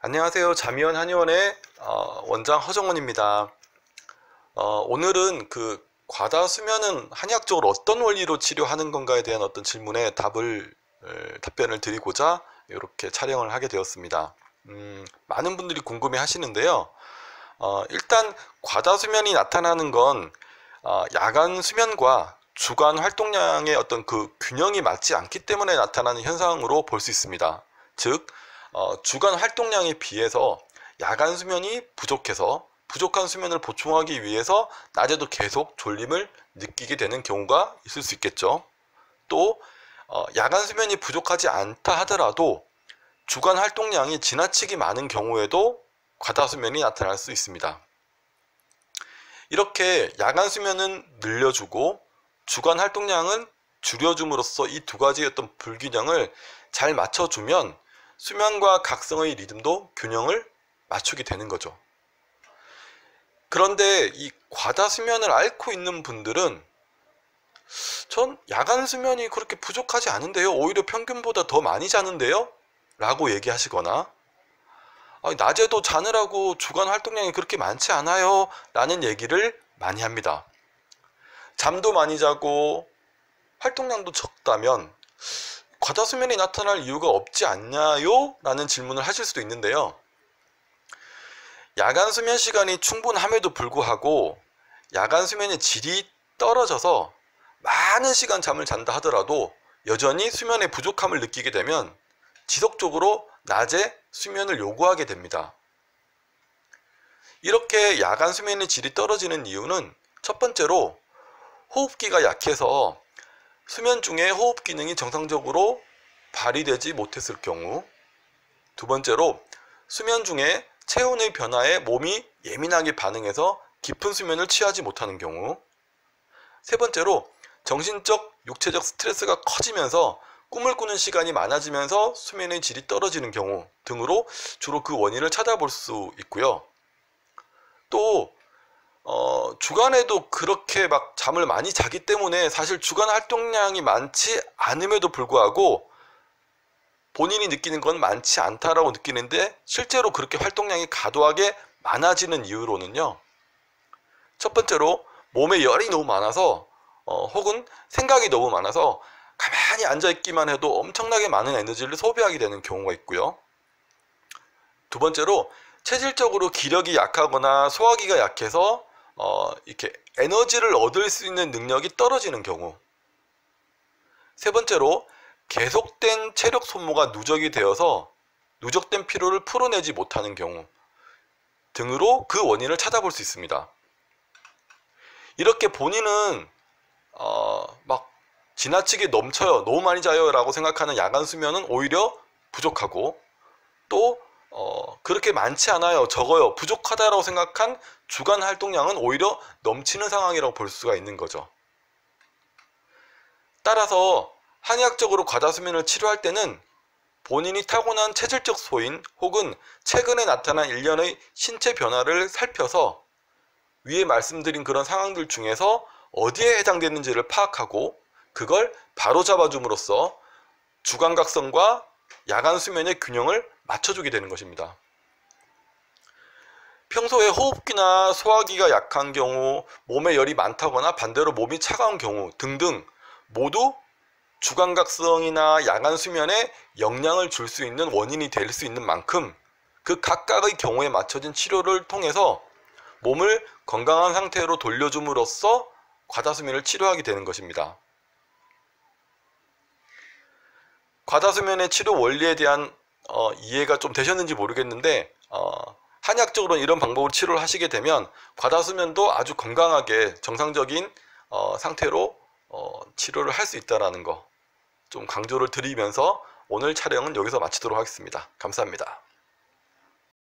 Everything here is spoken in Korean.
안녕하세요. 자미원 한의원의 원장 허정원입니다. 오늘은 과다 수면은 한의학적으로 어떤 원리로 치료하는 건가에 대한 어떤 질문에 답변을 드리고자 이렇게 촬영을 하게 되었습니다. 많은 분들이 궁금해 하시는데요. 일단 과다 수면이 나타나는 건 야간 수면과 주간 활동량의 어떤 균형이 맞지 않기 때문에 나타나는 현상으로 볼 수 있습니다. 즉 주간 활동량에 비해서 야간 수면이 부족해서 부족한 수면을 보충하기 위해서 낮에도 계속 졸림을 느끼게 되는 경우가 있을 수 있겠죠. 또 야간 수면이 부족하지 않다 하더라도 주간 활동량이 지나치게 많은 경우에도 과다 수면이 나타날 수 있습니다. 이렇게 야간 수면은 늘려주고 주간 활동량은 줄여줌으로써 이 두 가지의 어떤 불균형을 잘 맞춰주면 수면과 각성의 리듬도 균형을 맞추게 되는 거죠. 그런데 이 과다 수면을 앓고 있는 분들은 전 야간 수면이 그렇게 부족하지 않은데요, 오히려 평균보다 더 많이 자는데요? 라고 얘기하시거나 낮에도 자느라고 주간 활동량이 그렇게 많지 않아요 라는 얘기를 많이 합니다. 잠도 많이 자고 활동량도 적다면 과다 수면이 나타날 이유가 없지 않나요? 라는 질문을 하실 수도 있는데요. 야간 수면 시간이 충분함에도 불구하고 야간 수면의 질이 떨어져서 많은 시간 잠을 잔다 하더라도 여전히 수면의 부족함을 느끼게 되면 지속적으로 낮에 수면을 요구하게 됩니다. 이렇게 야간 수면의 질이 떨어지는 이유는 첫 번째로 호흡기가 약해서 수면 중에 호흡 기능이 정상적으로 발휘되지 못했을 경우, 두 번째로 수면 중에 체온의 변화에 몸이 예민하게 반응해서 깊은 수면을 취하지 못하는 경우, 세 번째로 정신적, 육체적 스트레스가 커지면서 꿈을 꾸는 시간이 많아지면서 수면의 질이 떨어지는 경우 등으로 주로 그 원인을 찾아볼 수 있고요. 또 주간에도 그렇게 막 잠을 많이 자기 때문에 사실 주간 활동량이 많지 않음에도 불구하고 본인이 느끼는 건 많지 않다라고 느끼는데 실제로 그렇게 활동량이 과도하게 많아지는 이유로는요, 첫 번째로 몸에 열이 너무 많아서 혹은 생각이 너무 많아서 가만히 앉아있기만 해도 엄청나게 많은 에너지를 소비하게 되는 경우가 있고요. 두 번째로 체질적으로 기력이 약하거나 소화기가 약해서 이렇게 에너지를 얻을 수 있는 능력이 떨어지는 경우, 세 번째로 계속된 체력 소모가 누적이 되어서 누적된 피로를 풀어내지 못하는 경우 등으로 그 원인을 찾아볼 수 있습니다. 이렇게 본인은 막 지나치게 넘쳐요, 너무 많이 자요 라고 생각하는 야간 수면은 오히려 부족하고, 또 그렇게 많지 않아요, 적어요, 부족하다라고 생각한 주간 활동량은 오히려 넘치는 상황이라고 볼 수가 있는 거죠. 따라서 한의학적으로 과다 수면을 치료할 때는 본인이 타고난 체질적 소인 혹은 최근에 나타난 일련의 신체 변화를 살펴서 위에 말씀드린 그런 상황들 중에서 어디에 해당되는지를 파악하고 그걸 바로잡아 줌으로써 주간 각성과 야간 수면의 균형을 맞춰주게 되는 것입니다. 평소에 호흡기나 소화기가 약한 경우, 몸에 열이 많다거나 반대로 몸이 차가운 경우 등등 모두 주간 각성이나 야간 수면에 영향을 줄 수 있는 원인이 될 수 있는 만큼 그 각각의 경우에 맞춰진 치료를 통해서 몸을 건강한 상태로 돌려줌으로써 과다 수면을 치료하게 되는 것입니다. 과다 수면의 치료 원리에 대한 이해가 좀 되셨는지 모르겠는데 한의학적으로는 이런 방법으로 치료를 하시게 되면 과다 수면도 아주 건강하게 정상적인 상태로 치료를 할 수 있다는 거 좀 강조를 드리면서 오늘 촬영은 여기서 마치도록 하겠습니다. 감사합니다.